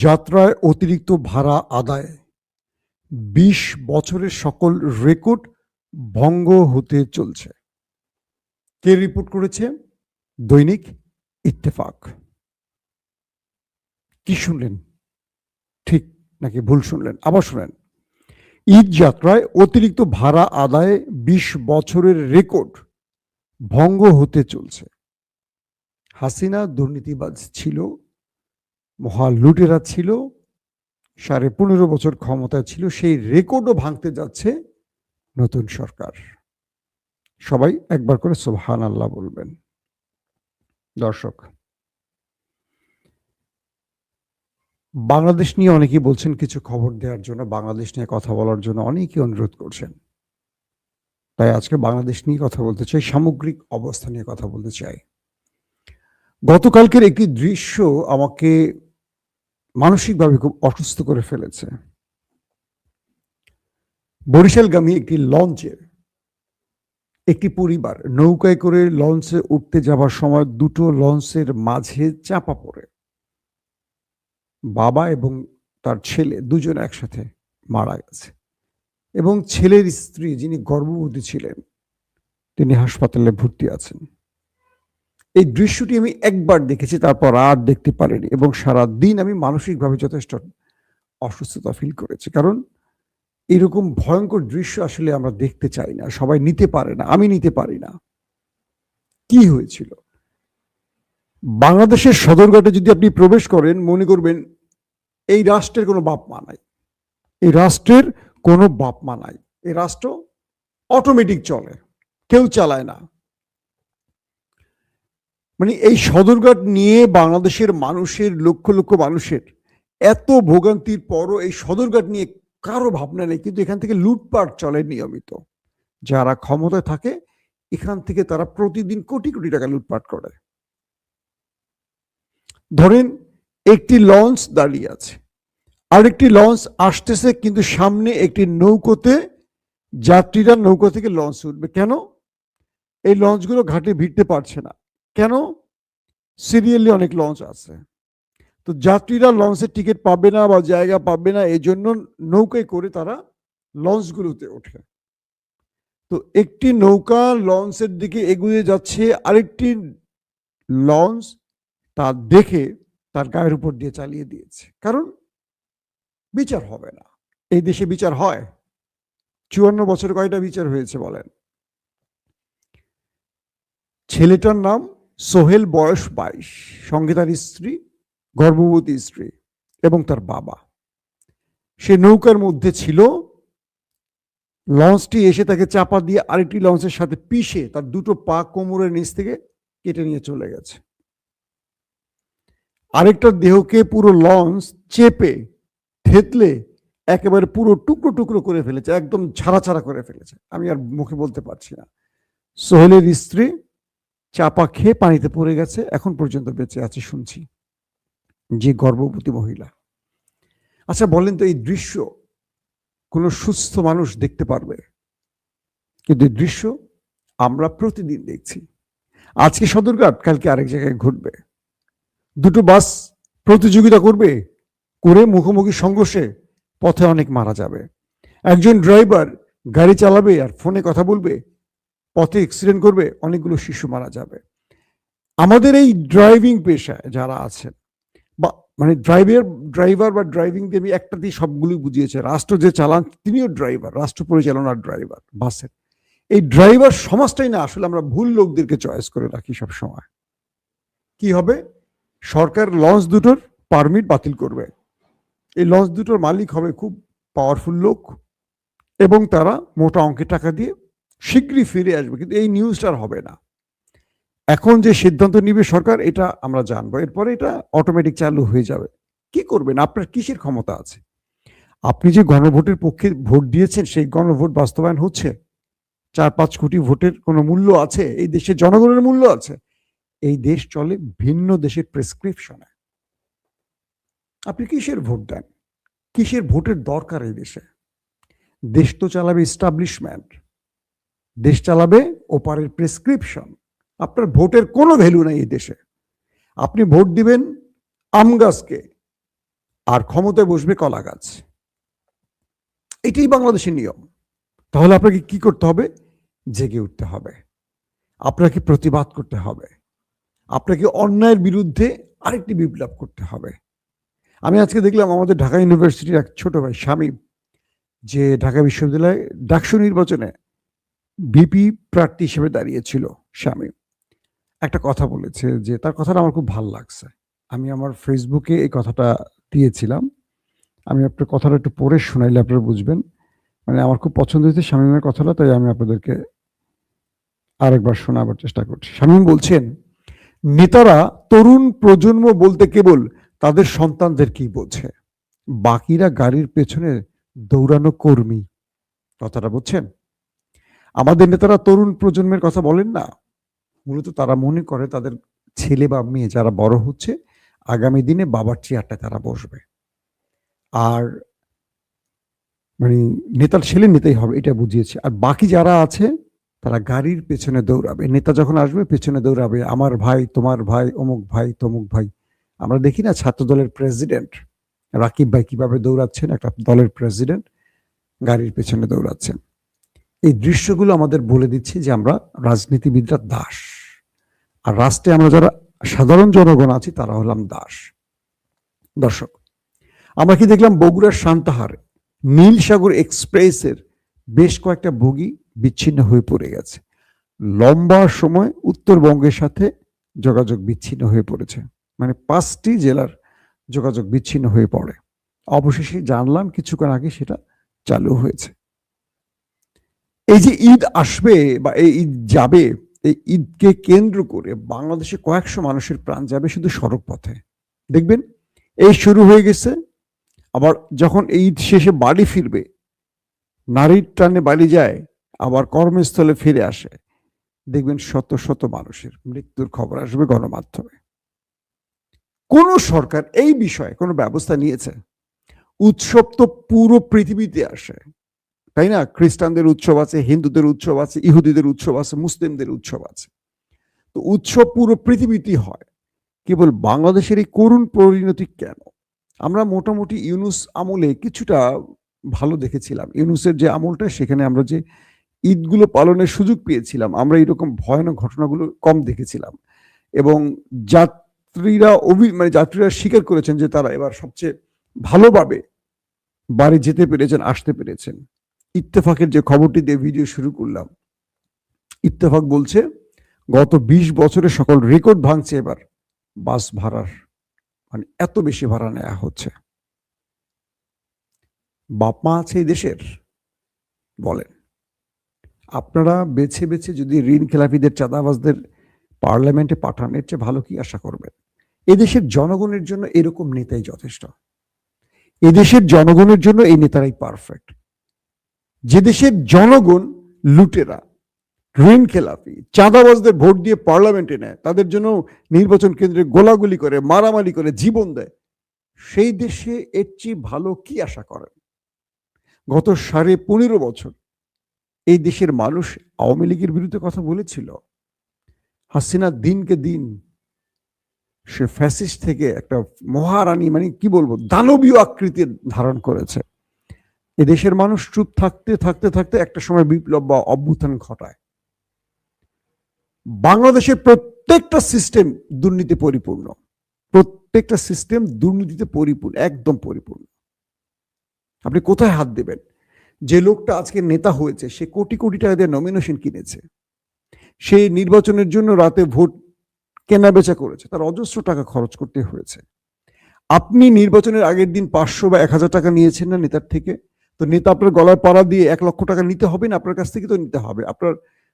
যাত্রায় অতিরিক্ত ভাড়া আদায় ২০ বছরের সকল রেকর্ড ভঙ্গ হতে চলছে। কে রিপোর্ট করেছে? দৈনিক ইত্তেফাক। কি শুনলেন? ঠিক নাকি ভুল শুনলেন? আবার শুনেন। ঈদ যাত্রায় অতিরিক্ত ভাড়া আদায়ে ২০ বছরের রেকর্ড ভঙ্গ হতে চলছে। হাসিনা দুর্নীতিবাজ ছিল, মহা লুটেরা ছিল, ১৫.৫ বছর ক্ষমতায় ছিল, সেই রেকর্ডও ভাঙতে যাচ্ছে নতুন সরকার। সবাই একবার করে সুবহানাল্লাহ বলবেন। দর্শক, বাংলাদেশ নিয়ে অনেকেই বলছেন কিছু খবর দেওয়ার জন্য, বাংলাদেশ নিয়ে কথা বলার জন্য অনেকেই অনুরোধ করছেন। তাই আজকে বাংলাদেশ নিয়ে কথা বলতে চাই, সামগ্রিক অবস্থা নিয়ে কথা বলতে চাই। গতকালকের একটি দৃশ্য আমাকে মানসিকভাবে খুব অসুস্থ করে ফেলেছে। বরিশালগামী একটি লঞ্চে একটি পরিবার নৌকায় করে লঞ্চে উঠতে যাবার সময় দুটো লঞ্চের মাঝে চাপা পড়ে বাবা এবং তার ছেলে দুজন একসাথে মারা গেছে এবং ছেলের স্ত্রী যিনি গর্ভবতী ছিলেন তিনি হাসপাতালে ভর্তি আছেন। এই দৃশ্যটি আমি একবার দেখেছি, তারপর আর দেখতে পারিনি এবং সারা দিন আমি মানসিকভাবে যথেষ্ট অসুস্থতা ফিল করেছি। কারণ এরকম ভয়ঙ্কর দৃশ্য আসলে আমরা দেখতে চাই না, সবাই নিতে পারে না, আমি নিতে পারি না। কি হয়েছিল? বাংলাদেশের সদরঘাটে যদি আপনি প্রবেশ করেন, মনে করবেন এই রাষ্ট্রের কোনো বাপ মা নাই, এই রাষ্ট্রের কোনো বাপ মা নাই, এই রাষ্ট্র অটোমেটিক চলে, কেউ চালায় না। মানে এই সদরঘাট নিয়ে বাংলাদেশের মানুষের, লক্ষ লক্ষ মানুষের এত ভোগান্তির পরও এই সদরঘাট নিয়ে কারো ভাবনা নেই, কিন্তু এখান থেকে লুটপাট চলে নিয়মিত। যারা ক্ষমতায় থাকে এখান থেকে তারা প্রতিদিন কোটি কোটি টাকা লুটপাট করে। ধরেন একটি লঞ্চ দাঁড়িয়ে আছে, আরেকটি লঞ্চ আসতেছে, কিন্তু সামনে একটি নৌকোতে যাত্রীরা নৌকো থেকে লঞ্চ উঠবে। কেন? এই লঞ্চগুলো ঘাটে ভিড়তে পারছে না। কেন? সিরিয়ালি অনেক লঞ্চ আছে, তো যাত্রীরা লঞ্চের টিকিট পাবে না বা জায়গা পাবে না, এই জন্য নৌকায় করে তারা লঞ্চগুলোতে ওঠে। তো একটি নৌকা লঞ্চের দিকে এগিয়ে যাচ্ছে, আরেকটি লঞ্চ তা দেখে তার গায়ের উপর দিয়ে চালিয়ে দিয়েছে। কারণ বিচার হবে না। এই দেশে বিচার হয়? ৫৪ বছর কয়টা বিচার হয়েছে বলেন? ছেলেটার নাম সোহেল, বয়স ২২, সঙ্গে তার স্ত্রী, গর্ভবতী স্ত্রী এবং তার বাবা। সে নৌকার মধ্যে ছিল, লঞ্চটি এসে তাকে চাপা দিয়ে আরেকটি লঞ্চের সাথে পিষে তার দুটো পা কোমরের নিচ থেকে কেটে নিয়ে চলে গেছে। আরেকটা দেহকে পুরো লঞ্চ চেপে থেতলে একেবারে পুরো টুকরো টুকরো করে ফেলেছে, একদম ছাড়া ছাড়া করে ফেলেছে। আমি আর মুখে বলতে পারছি না। সোহেলের স্ত্রী চাপা খেয়ে পানিতে পড়ে গেছে, এখন পর্যন্ত বেঁচে আছে শুনছি, যে গর্ভবতী মহিলা। আচ্ছা বলেন তো, এই দৃশ্য কোনো সুস্থ মানুষ দেখতে পারবে? কিন্তু এই দৃশ্য আমরা প্রতিদিন দেখছি। আজকে সদরঘাট, কালকে আরেক জায়গায় ঘটবে। দুটো বাস প্রতিযোগিতা করবে, করে মুখোমুখি সংঘর্ষে পথে অনেক মারা যাবে। একজন ড্রাইভার গাড়ি চালাবে আর ফোনে কথা বলবে, পথে অ্যাক্সিডেন্ট করবে, অনেকগুলো শিশু মারা যাবে। আমাদের এই ড্রাইভিং পেশায় যারা আছেন, বা মানে ড্রাইভার বা ড্রাইভিং দিয়ে আমি একটা দিয়ে সবগুলি বুঝিয়েছে। রাষ্ট্র যে চালান তিনিও ড্রাইভার, রাষ্ট্র পরিচালনার ড্রাইভার বাসের। এই ড্রাইভার সমাজটাই না আসলে আমরা ভুল লোকদেরকে চয়েস করে রাখি সব সময়। কি হবে? সরকার লঞ্চ দুটোর পারমিট বাতিল করবে। এই লঞ্চ দুটোর মালিক হবে খুব পাওয়ারফুল লোক এবং তারা মোটা অঙ্কের টাকা দিয়ে শীঘ্রই ফিরে আসবে, কিন্তু এই নিউজটা আর হবে না। এখন যে সিদ্ধান্ত নিবে সরকার, এটা আমরা জানবো, এরপরে এটা অটোমেটিক চালু হয়ে যাবে। কি করবেন? আপনার কিসের ক্ষমতা আছে? আপনি যে গণভোটের পক্ষে ভোট দিয়েছেন, সেই গণভোট বাস্তবায়ন হচ্ছে? ৪-৫ কোটি ভোটের কোনো মূল্য আছে? এই দেশের জনগণের মূল্য আছে? এই দেশ চলে ভিন্ন দেশের প্রেসক্রিপশনে। আপনি কিসের ভোট দেন? কিসের ভোটের দরকার এই দেশে? দেশ তো চালাবে এস্টাবলিশমেন্ট, দেশ চালাবে ওপারের প্রেসক্রিপশন। আপনার ভোটের কোনো ভ্যালু নাই এই দেশে। আপনি ভোট দিবেন আম গাছকে, আর ক্ষমতায় বসবে কলা গাছ। এটাই বাংলাদেশের নিয়ম। তাহলে আপনাকে কি করতে হবে? জেগে উঠতে হবে, আপনাকে প্রতিবাদ করতে হবে, আপনাকে অন্যায়ের বিরুদ্ধে আরেকটি বিপ্লব করতে হবে। আমি আজকে দেখলাম আমাদের ঢাকা ইউনিভার্সিটির এক ছোট ভাই শামীম, যে ঢাকা বিশ্ববিদ্যালয়ে ডাকসু নির্বাচনে ভিপি প্রার্থী হিসেবে দাঁড়িয়েছিল। শামীম একটা কথা বলেছে, যে তার কথাটা আমার খুব ভালো লাগছে। আমি আমার ফেসবুকে এই কথাটা দিয়েছিলাম। আমি আপনার কথাটা একটু পড়ে শোনাইলে আপনারা বুঝবেন। মানে আমার খুব পছন্দ হয়েছে শামীমের কথাটা, তাই আমি আপনাদেরকে আরেকবার শোনাবার চেষ্টা করছি। শামীম বলছেন, নেতারা তরুণ প্রজন্ম বলতে কেবল তাদের সন্তানদেরকেই বোঝে, বাকিরা গাড়ির পেছনে দৌড়ানো কর্মী। কথাটা বুঝছেন? আমাদের নেতারা তরুণ প্রজন্মের কথা বলেন না, মূলত তারা মনে করে তাদের ছেলে বা মেয়ে যারা বড় হচ্ছে, আগামী দিনে বাবার চেয়ারটায় তারা বসবে। আর মানে নেতার ছেলে নেতাই হবে, এটা বুঝিয়েছে। আর বাকি যারা আছে তারা গাড়ির পেছনে দৌড়াবে, নেতা যখন আসবে পেছনে দৌড়াবে, আমার ভাই, তোমার ভাই, অমুক ভাই, তমুক ভাই। আমরা দেখি না ছাত্র দলের প্রেসিডেন্ট রাকিব ভাই কিভাবে দৌড়াচ্ছেন, একটা দলের প্রেসিডেন্ট গাড়ির পেছনে দৌড়াচ্ছেন। এই দৃশ্যগুলো আমাদের বলে দিচ্ছে যে আমরা রাজনীতিবিদরা দাস, আর রাষ্ট্রে আমরা যারা সাধারণ জনগণ আছি তারা হলাম দাস। দর্শক, আমরা কি দেখলাম? বগুড়ার সান্তাহারে নীল সাগর এক্সপ্রেসের বেশ কয়েকটা বগি বিচ্ছিন্ন হয়ে পড়ে গেছে। লম্বা সময় উত্তরবঙ্গের সাথে যোগাযোগ বিচ্ছিন্ন হয়ে পড়েছে, মানে 5টি জেলার যোগাযোগ বিচ্ছিন্ন হয়ে পড়ে। অবশেষে জানলাম কিছুক্ষণ আগে সেটা চালু হয়েছে। এই যে ঈদ আসবে বা এই ঈদ যাবে, এই ঈদকে কেন্দ্র করে বাংলাদেশে কয়েকশো মানুষের প্রাণ যাবে শুধু সড়ক পথে। দেখবেন এই শুরু হয়ে গেছে। আবার যখন এই ঈদ শেষে বাড়ি ফিরবে, নারীর টানে বাড়ি যায়, আবার কর্মস্থলে ফিরে আসে, দেখবেন শত শত মানুষের মৃত্যুর খবর আসবে গণমাধ্যমে। কোন সরকার এই বিষয়ে কোনো ব্যবস্থা নিয়েছে? উৎসব তো পুরো পৃথিবীতে আসে, তাই না? খ্রিস্টানদের উৎসব আছে, হিন্দুদের উৎসব আছে, ইহুদিদের উৎসব আছে, মুসলিমদের উৎসব আছে। তো উৎসব পুরো পৃথিবীতেই হয়, কেবল বাংলাদেশের এই করুণ পরিণতি কেন? আমরা মোটামুটি ইউনুস আমলে কিছুটা ভালো দেখেছিলাম। ইউনুসের যে আমলটা, সেখানে আমরা যে ঈদগুলো পালনের সুযোগ পেয়েছিলাম, আমরা এরকম ভয়ানক ঘটনাগুলো কম দেখেছিলাম। এবং যাত্রীরা স্বীকার করেছেন যে তারা এবার সবচেয়ে ভালোভাবে বাড়ি যেতে পেরেছেন, আসতে পেরেছেন। ইত্তেফাকের যে খবরটি দিয়ে ভিডিও শুরু করলাম, ইত্তেফাক বলছে গত 20 বছরে সকল রেকর্ড ভাঙছে এবার বাস ভাড়ার, মানে এত বেশি ভাড়া নেওয়া হচ্ছে। বাপমা আছে এই দেশের? বলেন। আপনারা বেছে বেছে যদি ঋণ খেলাপিদের, চাঁদাবাজদের পার্লামেন্টে পাঠান, এর চেয়ে ভালো কি আশা করবেন? এদেশের জনগণের জন্য এরকম নেতাই যথেষ্ট। এদেশের জনগণের জন্য এই নেতারাই পারফেক্ট। যে দেশের জনগণ লুটেরা, ঋণ খেলাপি, চাঁদাবাজদের ভোট দিয়ে পার্লামেন্টে নেয়, তাদের জন্য নির্বাচন কেন্দ্রে গোলাগুলি করে, মারামারি করে, জীবন দেয়, সেই দেশে এর চেয়ে ভালো কি আশা করেন? গত 15.5 বছর এই দেশের মানুষ আওয়ামী লীগের বিরুদ্ধে কথা বলেছিল। হাসিনা দিনকে দিন সে ফ্যাসিস্ট থেকে একটা মহারানী, মানে কি বলবো, দানবীয় আকৃতির ধারণ করেছে। এদেশের মানুষ চুপ থাকতে থাকতে থাকতে একটা সময় বিপ্লব বা অভ্যুত্থান ঘটায়। বাংলাদেশের প্রত্যেকটা সিস্টেম দুর্নীতি পরিপূর্ণ, প্রত্যেকটা সিস্টেম দুর্নীতিতে পরিপূর্ণ, একদম পরিপূর্ণ। আপনি কোথায় হাত দেবেন? যে লোকটা আজকে নেতা হয়েছে, সে কোটি কোটি টাকা দিয়ে নমিনেশন কিনেছে, সে নির্বাচনের জন্য রাতে ভোট কেনা বেচা করেছে, তার অজস্র টাকা খরচ করতে হয়েছে। আপনি নির্বাচনের আগের দিন 500 বা 1000 টাকা নিয়েছেন না নেতার থেকে? তো নেতা আপনার গলায় পাড়া দিয়ে 1 লক্ষ টাকা নিতে হবে না? আপনার কাছ থেকে তো নিতে হবে। আপনার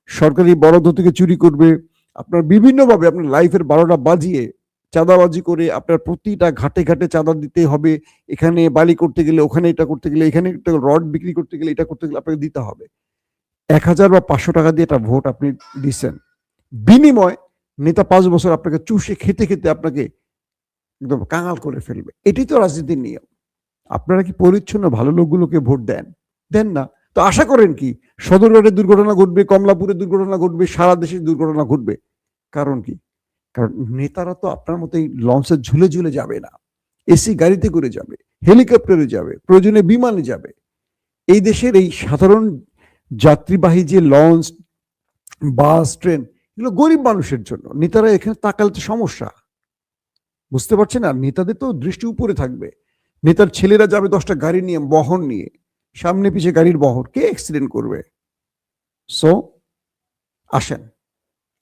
সরকারি বরাদ্দ থেকে চুরি করবে, আপনার বিভিন্নভাবে আপনার লাইফের 12টা বাজিয়ে চাঁদাবাজি করে আপনার প্রতিটা ঘাটে ঘাটে চাঁদা দিতে হবে। এখানে বালি করতে গেলে, ওখানে এটা করতে গেলে, এখানে রড বিক্রি করতে গেলে, এটা করতে গেলে আপনাকে দিতে হবে। 1000 বা 500 টাকা দিয়ে একটা ভোট আপনি দিচ্ছেন, বিনিময় নেতা 5 বছর আপনাকে চুষে খেতে খেতে আপনাকে একদম কাঙাল করে ফেলবে। এটাই তো রাজনীতির নিয়ম। আপনারা কি পরিচ্ছন্ন ভালো লোকগুলোকে ভোট দেন? দেন না। তো আশা করেন কি সদরঘাটে দুর্ঘটনা ঘটবে, কমলাপুরে দুর্ঘটনা ঘটবে, সারা দেশে দুর্ঘটনা ঘটবে? কারণ কি? কারণ নেতারা তো আপনার মতো লঞ্চে ঝুলে ঝুলে যাবে না, এসি গাড়িতে করে যাবে, হেলিকপ্টারে যাবে, প্রয়োজনে বিমানে যাবে। এই দেশের এই সাধারণ যাত্রীবাহী যে লঞ্চ, বাস, ট্রেন, এগুলো গরিব মানুষের জন্য। নেতারা এখানে তাকালে তো সমস্যা, বুঝতে পারছেন না? নেতাদের তো দৃষ্টি উপরে থাকবে। নেতার ছেলেরা যাবে 10টা গাড়ি নিয়ে, বহন নিয়ে, সামনে পিছে গাড়ির বহর, কে অ্যাক্সিডেন্ট করবে? সো আসেন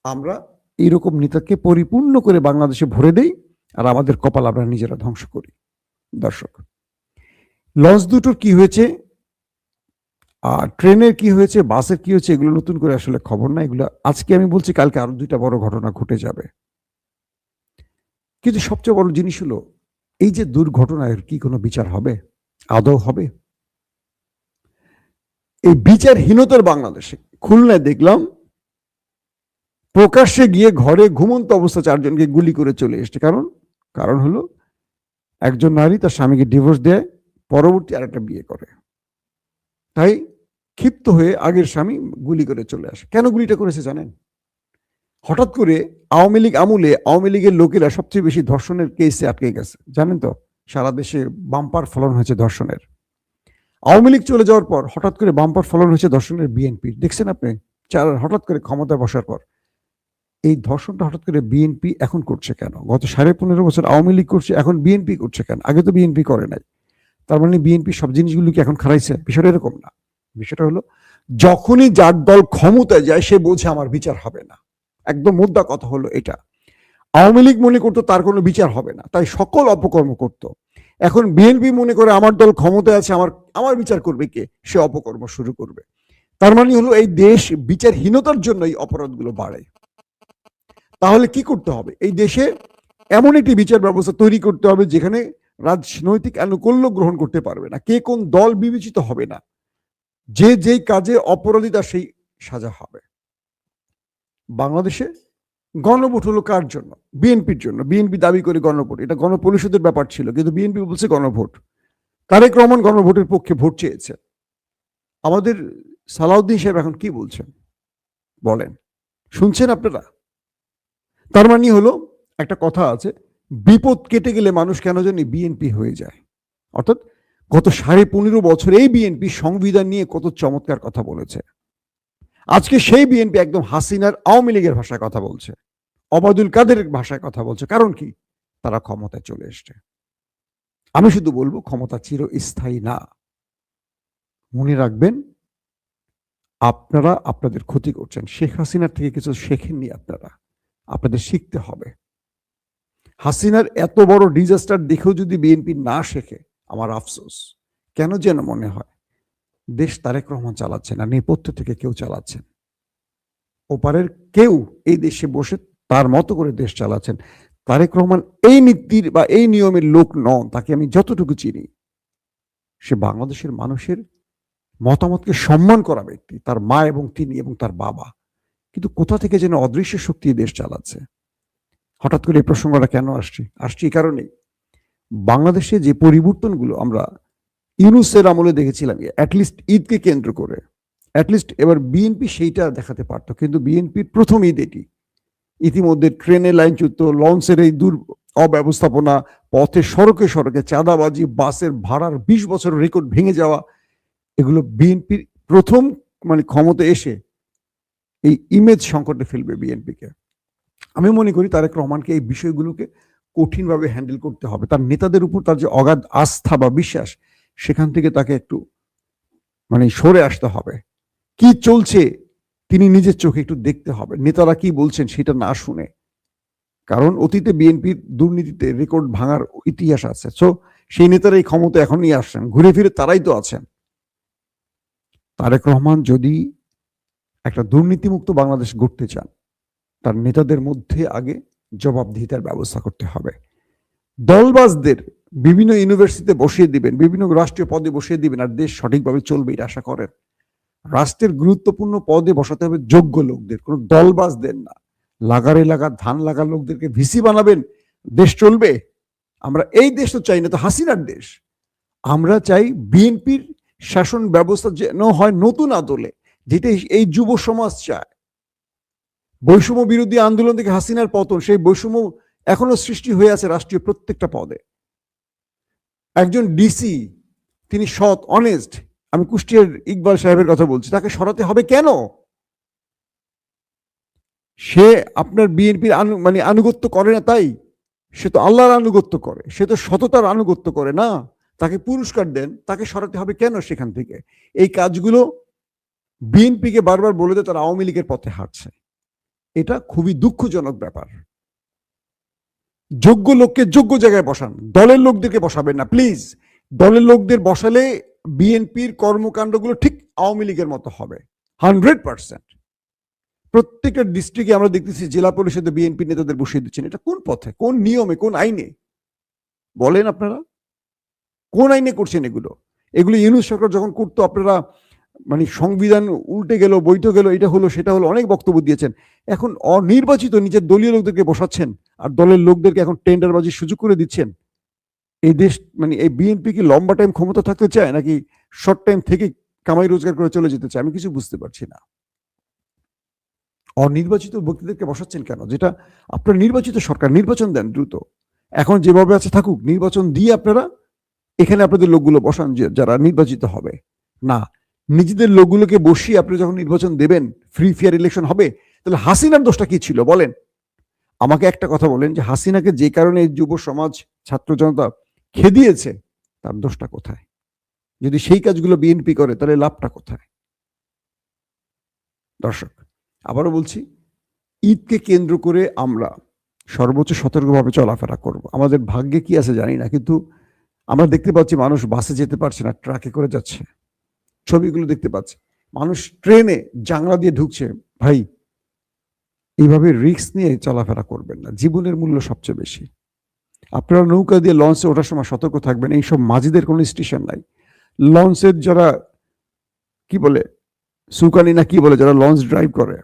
আমরা এইরকম নেতাকে পরিপূর্ণ করে বাংলাদেশে ভরে দেই, আর আমাদের কপাল আমরা নিজেরা ধ্বংস করি। দর্শক, লঞ্চ দুটোর কি হয়েছে, আর ট্রেনের কি হয়েছে, বাসের কি হয়েছে, এগুলো নতুন করে আসলে খবর না। এগুলো আজকে আমি বলছি, কালকে আরো 2টা বড় ঘটনা ঘটে যাবে। কিন্তু সবচেয়ে বড় জিনিস হলো, এই যে দুর্ঘটনার কি কোনো বিচার হবে? আদৌ হবে? এই বিচারহীনতার বাংলাদেশে খুলনায় দেখলাম প্রকাশ্যে গিয়ে ঘরে ঘুমন্ত অবস্থা 4জনকে গুলি করে চলে এসছে। কারণ হলো একজন নারী তার স্বামীকে ডিভোর্স দেয়, পরবর্তী আরেকটা বিয়ে করে। তাই ক্ষিপ্ত হয়ে আগের স্বামী গুলি করে চলে আসে। কেন গুলিটা করেছে জানেন? হঠাৎ করে আওয়ামী লীগ আমলে আওয়ামী লীগের লোকেরা সবচেয়ে বেশি ধর্ষণের কেসে আটকে গেছে, জানেন তো? সারা দেশে বাম্পার ফলন হয়েছে ধর্ষণের। আওয়ামী লীগ চলে যাওয়ার পর হঠাৎ করে বাম্পার ফলন হয়েছে ধর্ষণের বিএনপি। দেখছেন আপনি? হঠাৎ করে ক্ষমতায় বসার পর এই ধর্ষণটা হঠাৎ করে বিএনপি এখন করছে কেন? গত 15.5 বছর আওয়ামী লীগ করছে, এখন বিএনপি করছে কেন? আগে তো বিএনপি করে নাই। তার মানে বিএনপি সব জিনিসগুলোকে এখন খারাইছে? বিষয়টা এরকম না। বিষয়টা হলো, যখনই যার দল ক্ষমতায় যায় সে বোঝে আমার বিচার হবে না। একদম মুদ্রা কথা হলো এটা। আওয়ামী লীগ মনে করতো তার কোনো বিচার হবে না, তাই সকল অপকর্ম করত। এখন বিএনপি মনে করে আমার দল ক্ষমতায় আছে, আমার বিচার করবে কে? সে অপকর্ম শুরু করবে। তার মানে হলো এই দেশ বিচারহীনতার জন্য এই অপরাধগুলো বাড়ে। তাহলে কি করতে হবে? এই দেশে এমন একটি বিচার ব্যবস্থা তৈরি করতে হবে যেখানে রাজনৈতিক আনুকূল্য গ্রহণ করতে পারবে না, কে কোন দল বিবেচিত হবে না, যে যেই কাজে অপরাধী তার সেই সাজা হবে। বাংলাদেশে গণভোট হলো কার জন্য? বিএনপির জন্য। বিএনপি দাবি করে গণভোট, এটা গণপরিষদের ব্যাপার ছিল, কিন্তু বিএনপি বলছে গণভোট। তারেক রহমান গণভোটের পক্ষে ভোট চেয়েছে। আমাদের সালাউদ্দিন সাহেব এখন কি বলছেন বলেন, শুনছেন আপনারা? তার মানে হলো, একটা কথা আছে, বিপদ কেটে গেলে মানুষ কেন জানি বিএনপি হয়ে যায়। অর্থাৎ গত 15.5 বছর এই বিএনপি সংবিধান নিয়ে কত চমৎকার কথা বলেছে। আজকে সেই বিএনপি একদম হাসিনার আওয়ামী লীগের ভাষায় কথা বলছে, ওবায়দুল কাদেরের ভাষায় কথা বলছে। কারণ কি? তারা ক্ষমতায় চলে এসছে। আমি শুধু বলবো, ক্ষমতা চিরস্থায়ী না। মনে রাখবেন, আপনারা আপনাদের ক্ষতি করছেন। শেখ হাসিনার থেকে কিছু শেখেননি আপনারা, আপনাদের শিখতে হবে। হাসিনার এত বড় ডিজাস্টার দেখেও যদি বিএনপি না শেখে, আমার আফসোস। কেন যেন মনে হয় দেশ তারেক রহমান চালাচ্ছেন আর নেপথ্য থেকে কেউ চালাচ্ছেন। ওপারের কেউ এই দেশে বসে তার মতো করে দেশ চালাচ্ছেন। তারেক রহমান এই নীতির বা এই নিয়মের লোক নন। তাকে আমি যতটুকু চিনি, সে বাংলাদেশের মানুষের মতামতকে সম্মান করা ব্যক্তি, তার মা এবং তিনি এবং তার বাবা। কিন্তু কোথা থেকে যেন অদৃশ্য শক্তি দেশ চালাচ্ছে। হঠাৎ করে এই প্রসঙ্গটা কেন আসছে এই কারণেই, বাংলাদেশে যে পরিবর্তনগুলো আমরা ইউনূসের আমলে দেখেছিলাম, অ্যাটলিস্ট ঈদকে কেন্দ্র করে, অ্যাটলিস্ট এবার বিএনপি সেইটা দেখাতে পারতো, কিন্তু বিএনপির প্রথম ঈদ এটি। ইতিমধ্যে ট্রেনের লাইনচ্যুত, লঞ্চের এই অব্যবস্থাপনা, পথে সড়কে সড়কে চাঁদাবাজি, বাসের ভাড়ার 20 বছরের রেকর্ড ভেঙে যাওয়া, এগুলো বিএনপির প্রথম ক্ষমতা এসে এই ইমেজ সংকটে ফেলবে বিএনপিকে। আমি মনে করি তারেক রহমানকে এই বিষয়গুলোকে কঠিনভাবে হ্যান্ডেল করতে হবে। তার নেতাদের উপর তার যে অগাধ আস্থা বা বিশ্বাস, সেখান থেকে তাকে একটু সরে আসতে হবে। কি চলছে তিনি নিজের চোখে একটু দেখতে হবে, নেতারা কি বলছেন সেটা না শুনে। কারণ অতীতে বিএনপির দুর্নীতিতে রেকর্ড ভাঙার ইতিহাস আছে। সো সেই নেতারা এই ক্ষমতা এখনই আসছেন, ঘুরে ফিরে তারাই তো আছেন। তারেক রহমান যদি একটা দুর্নীতিমুক্ত বাংলাদেশ গড়তে চান, তার নেতাদের মধ্যে আগে জবাবদিহিতার ব্যবস্থা করতে হবে। দলবাজদের বিভিন্ন ইউনিভার্সিটিতে বসিয়ে দিবেন, বিভিন্ন রাষ্ট্রীয় পদে বসিয়ে দিবেন, আর দেশ সঠিকভাবে চলবে এটা আশা করেন। রাষ্ট্রের গুরুত্বপূর্ণ পদে বসাতে হবে যোগ্য লোকদের, কোনো দলবাজদের না। লাগারে লাগা ধান লাগা লোকদেরকে ভিসি বানাবেন, দেশ চলবে? আমরা এই দেশ তো চাই না, তো হাসিনার দেশ। আমরা চাই বিএনপির শাসন ব্যবস্থা যেন হয় নতুন আদলে, যেটা এই যুব সমাজ চায়। বৈষম্য বিরোধী আন্দোলন থেকে হাসিনার পতন, সেই বৈষম্য এখনো সৃষ্টি হয়ে আছে রাষ্ট্রীয় প্রত্যেকটা পদে। একজন ডিসি, তিনি সৎ, অনেস্ট, আমি কুষ্টিয়ার ইকবাল সাহেবের কথা বলছি, তাকে সরাতে হবে কেন? সে আপনার বিএনপির মানে আনুগত্য করে না, তাই? সে তো আল্লাহর আনুগত্য করে, সে তো সততার আনুগত্য করে না। তাকে পুরস্কার দেন, তাকে সরাতে হবে কেন সেখান থেকে? এই কাজগুলো বিএনপিকে বারবার বলে দেয় তারা আওয়ামী লীগের পথে হাঁটছে। এটা খুবই দুঃখজনক ব্যাপার। যোগ্য লোককে যোগ্য জায়গায় বসান, দলের লোকদেরকে বসাবেন না প্লিজ। দলের লোকদের বসালে বিএনপির কর্মকাণ্ডগুলো ঠিক আওয়ামী লীগের মতো হবে 100%। প্রত্যেকটা ডিস্ট্রিক্টে আমরা দেখতেছি জেলা পরিষদে বিএনপি নেতাদের বসিয়ে দিচ্ছেন। এটা কোন পথে, কোন নিয়মে, কোন আইনে বলেন আপনারা? কোন আইনে করছেন এগুলো? এগুলো ইউনূস সরকার যখন করতো, আপনারা মানে সংবিধান উল্টে গেল, বৈধ গেল, এটা হলো সেটা হলো, অনেক বক্তব্য দিয়েছেন। এখন অনির্বাচিত নিজের দলীয় লোকদেরকে বসাচ্ছেন আর দলের লোকদেরকে এখন টেন্ডারবাজির সুযোগ করে দিচ্ছেন। এই দেশ মানে এই বিএনপি কি লম্বা টাইম ক্ষমতা থাকতে চায় নাকি শর্ট টাইম থেকে কামাই রোজগার করে চলে যেতে চায়? আমি কিছু বুঝতে পারছি না। অনির্বাচিত ব্যক্তিদেরকে বসাচ্ছেন কেন? যেটা আপনার নির্বাচিত সরকার, নির্বাচন দেন দ্রুত। এখন যেভাবে আছে থাকুক, নির্বাচন দিয়ে আপনারা এখানে আপনাদের লোকগুলো বসান যারা নির্বাচিত হবে। না, নিজেদের লোকগুলোকে বসিয়ে আপনি যখন নির্বাচন দেবেন, ফ্রি ফেয়ার ইলেকশন হবে, তাহলে হাসিনার দোষটা কি ছিল বলেন? আমাকে একটা কথা বলেন, যে হাসিনাকে যে কারণে যুব সমাজ, ছাত্র জনতা খেদিয়েছে, তার দোষটা কোথায়? যদি সেই কাজগুলো বিএনপি করে তাহলে লাভটা কোথায়? দর্শক, আবারও বলছি, ঈদকে কেন্দ্র করে আমরা সর্বোচ্চ সতর্কভাবে চলাফেরা করব। আমাদের ভাগ্যে কি আছে জানি না, কিন্তু আমরা দেখতে পাচ্ছি মানুষ বাসে যেতে পারছে না, ট্রাকে করে যাচ্ছে। ছবিগুলো দেখতে পাচ্ছি, মানুষ ট্রেনে জানলা দিয়ে ঢুকছে। ভাই, এইভাবে রিস্ক নিয়ে চলাফেরা করবেন না, জীবনের মূল্য সবচেয়ে বেশি। আপনারা নৌকা দিয়ে লঞ্চে ওঠার সময় সতর্ক থাকবেন। এইসব মাঝিদের কোনো স্টেশন নাই। লঞ্চের যারা কি বলে, সুকানি না কি বলে, যারা লঞ্চ ড্রাইভ করে,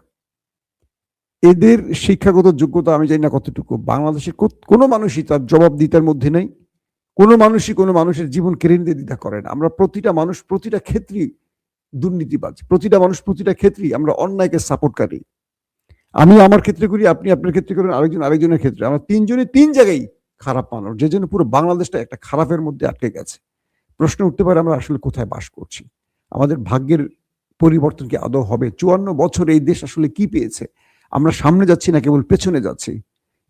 এদের শিক্ষাগত যোগ্যতা আমি জানি না কতটুকু। বাংলাদেশের কোনো মানুষই তার জবাবদিহিতার মধ্যে নেই। কোনো মানুষই কোনো মানুষের জীবন কেড়ে নিতে দ্বিধা করেন। আমরা প্রতিটা মানুষ প্রতিটা ক্ষেত্রেই দুর্নীতিবাজ, প্রতিটা মানুষ প্রতিটা ক্ষেত্রেই আমরা অন্যায়কে সাপোর্টকারী। আমি আমার ক্ষেত্রে করি, আপনি আপনার ক্ষেত্রে করেন, আরেকজন আরেকজনের ক্ষেত্রে। আমরা তিনজনে তিন জায়গায় খারাপ মানুষ, যে জন্য পুরো বাংলাদেশটা একটা খারাপের মধ্যে আটকে গেছে। প্রশ্ন উঠতে পারে আমরা আসলে কোথায় বাস করছি? আমাদের ভাগ্যের পরিবর্তন কি আদৌ হবে? 54 বছর এই দেশ আসলে কি পেয়েছে? আমরা সামনে যাচ্ছি না কেবল পেছনে যাচ্ছি?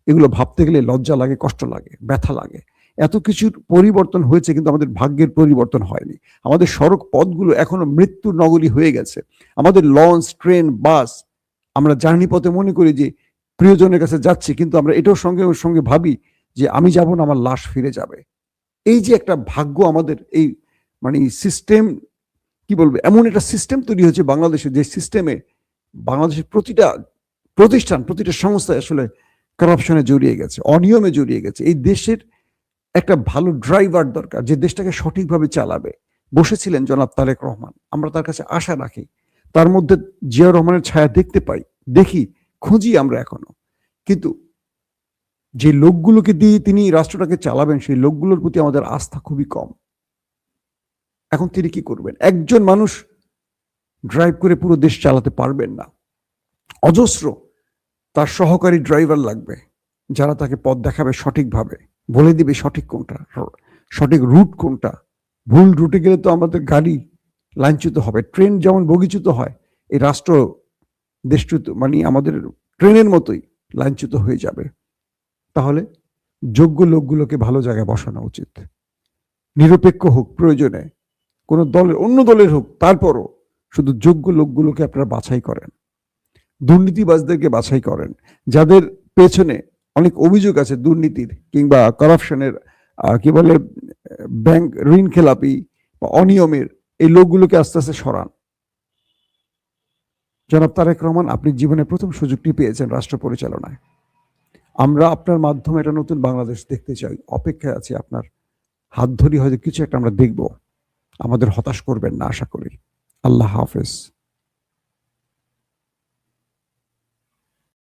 এগুলো ভাবতে গেলে লজ্জা লাগে, কষ্ট লাগে, ব্যথা লাগে। এত কিছুর পরিবর্তন হয়েছে কিন্তু আমাদের ভাগ্যের পরিবর্তন হয়নি। আমাদের সড়ক পথগুলো এখনো মৃত্যুর নগরী হয়ে গেছে। আমাদের লঞ্চ, ট্রেন, বাস, আমরা জার্নি পথে মনে করি যে প্রিয়জনের কাছে যাচ্ছি, কিন্তু আমরা এটাও সঙ্গে সঙ্গে ভাবি যে আমি যাব না, আমার লাশ ফিরে যাবে। এই যে একটা ভাগ্য আমাদের, এই মানে সিস্টেম, কি বলবো, এমন একটা সিস্টেম তৈরি হয়েছে বাংলাদেশে, যে সিস্টেমে বাংলাদেশের প্রতিটা প্রতিষ্ঠান, প্রতিটা সংস্থা আসলে কারাপশনে জড়িয়ে গেছে, অনিয়মে জড়িয়ে গেছে। এই দেশের একটা ভালো ড্রাইভার দরকার, যে দেশটাকে সঠিকভাবে চালাবে। বসেছিলেন জনাব তারেক রহমান, আমরা তার কাছে আশা রাখি। তার মধ্যে জিয়াউর রহমানের ছায়া দেখতে পাই, দেখি, খুঁজি আমরা এখনো। কিন্তু যে লোকগুলোকে দিয়ে তিনি রাষ্ট্রটাকে চালাবেন, সেই লোকগুলোর প্রতি আমাদের আস্থা খুবই কম। এখন তিনি কি করবেন? একজন মানুষ ড্রাইভ করে পুরো দেশ চালাতে পারবেন না। অজস্র তার সহকারী ড্রাইভার লাগবে, যারা তাকে পথ দেখাবে সঠিকভাবে, বলে দিবে সঠিক কোনটা, সঠিক রুট কোনটা। ভুল রুটে গেলে তো আমাদের গাড়ি লাইনচ্যুত হবে। ট্রেন যেমন বগিচ্যুত হয়, এই রাষ্ট্র দেশচ্যুত, মানে আমাদের ট্রেনের মতোই লাইনচ্যুত হয়ে যাবে। তাহলে যোগ্য লোকগুলোকে ভালো জায়গায় বসানো উচিত। নিরপেক্ষ হোক প্রয়োজনে, কোনো দলের, অন্য দলের হোক, তারপরও শুধু যোগ্য লোকগুলোকে আপনারা বাছাই করেন। দুর্নীতিবাজদেরকে বাছাই করেন, যাদের পেছনে অনেক অভিযোগ আছে দুর্নীতির কিংবা করাপশনের, কি বলে, ব্যাংক ঋণ খেলাপি বা অনিয়মের, এই লোকগুলোকে আস্তে আস্তে সরান। জনাব তারেক রহমান, আপনি জীবনে প্রথম সুযোগটি পেয়েছেন রাষ্ট্র পরিচালনায়। আমরা আপনার মাধ্যমে একটা নতুন বাংলাদেশ দেখতে চাই, অপেক্ষায় আছি আপনার হাত ধরি, হয়তো কিছু একটা আমরা দেখব। আমাদের হতাশ করবেন না আশা করি। আল্লাহ হাফেজ।